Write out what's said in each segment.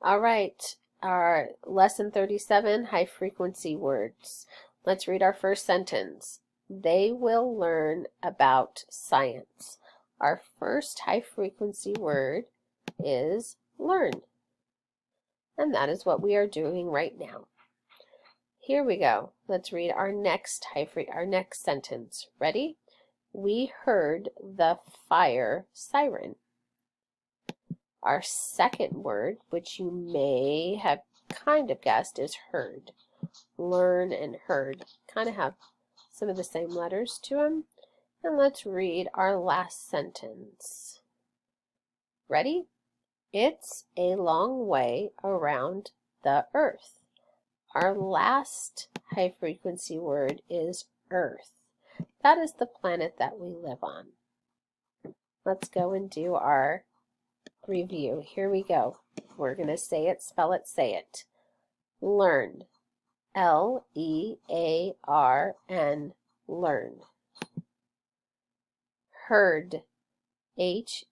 All right, our lesson 37, high frequency words. Let's read our first sentence. They will learn about science. Our first high frequency word is learn. And that is what we are doing right now. Here we go. Let's read our next sentence. Ready? We heard the fire siren. Our second word, which you may have kind of guessed, is heard. Learn and heard kind of have some of the same letters to them. And let's read our last sentence. Ready? It's a long way around the earth. Our last high frequency word is earth. That is the planet that we live on. Let's go and do our review. Here we go. We're going to say it, spell it, say it. Learn. L-E-A-R-N. Learn. Heard. H-E-A-R-D.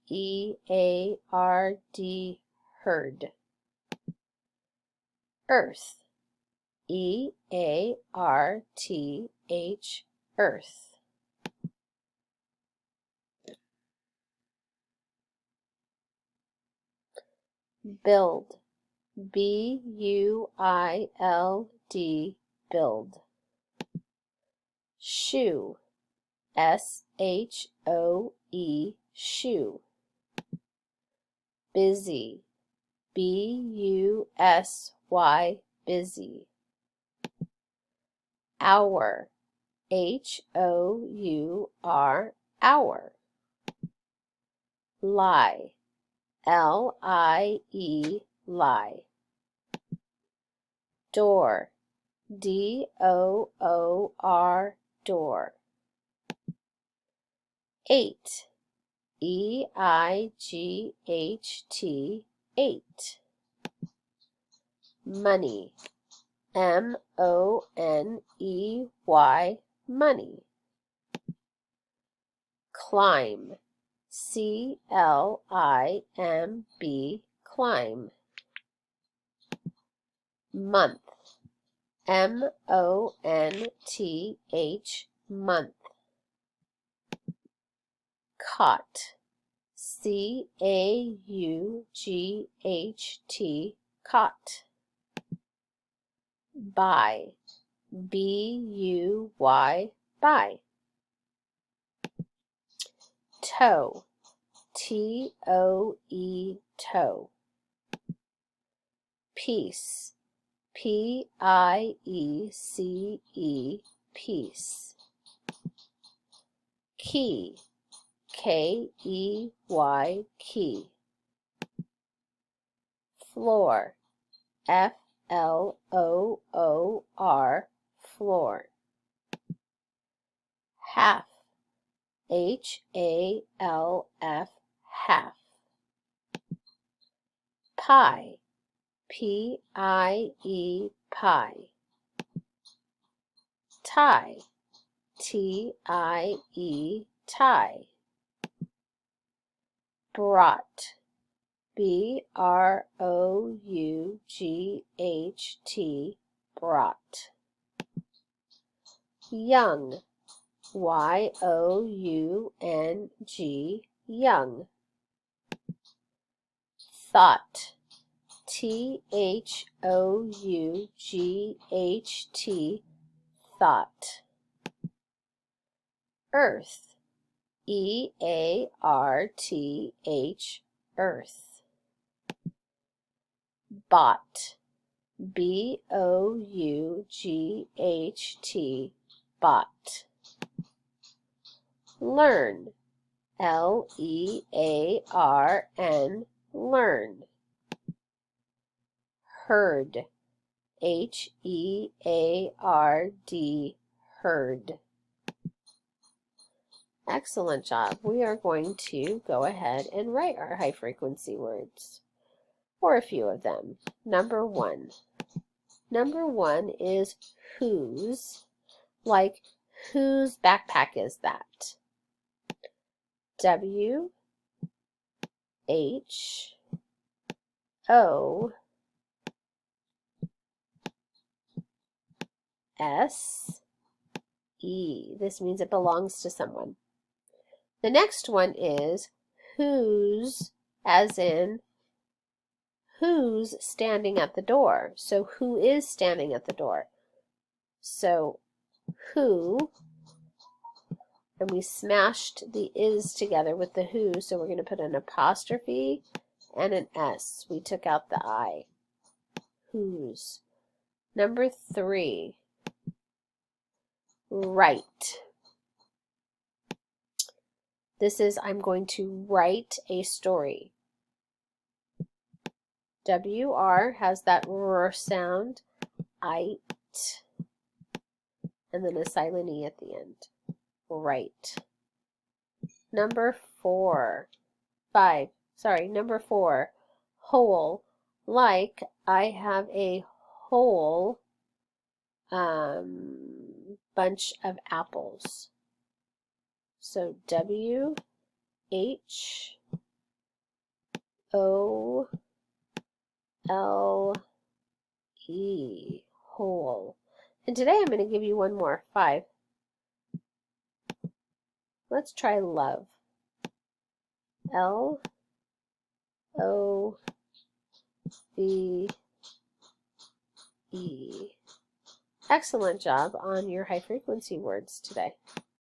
Heard. Earth. E-A-R-T-H. Earth. Build. B-U-I-L-D. Build. Shoe. S-H-O-E. Shoe. Busy. B-U-S-Y. Busy. Hour. H-O-U-R. Hour. Lie. L-I-E. Lie. Door. D-O-O-R. Door. Eight. E-I-G-H-T. Eight. Money. M-O-N-E-Y. Money. Climb. C-L-I-M-B. Climb. Month. M-O-N-T-H. Month. Caught. C-A-U-G-H-T. Caught. Buy. B-U-Y. Buy. Toe. T-O-E. Toe. Peace. P-I-E-C-E. Peace. Key. K-E-Y. Key. Floor. F-L-O-O-R. Floor. Half. H-A-L-F. Half. Pie. P-I-E. Pie. Tie. T-I-E. Tie. Brought. B-R-O-U-G-H-T. Brought. Young. Y-O-U-N-G. Young. Thought. T-H-O-U-G-H-T. Thought. Earth. E-A-R-T-H. Earth. Bought. B-O-U-G-H-T. Bought. Learn. L-E-A-R-N. Learn. Heard. H-E-A-R-D. Heard. Excellent job. We are going to go ahead and write our high frequency words, or a few of them. Number one. Number one is whose, like whose backpack is that? W H O S-E. This means it belongs to someone. The next one is whose, as in who's standing at the door. So who is standing at the door? So who, and we smashed the is together with the who, so we're going to put an apostrophe and an S. We took out the I. Whose. Number 3, write. This is, I'm going to write a story. WR has that R sound. Ite. And then a silent E at the end. Write. Number 4, whole. Like I have a whole bunch of apples. So W-H-O-L-E, whole. And today I'm going to give you one more, 5. Let's try love. L-O-V-E. Excellent job on your high frequency words today.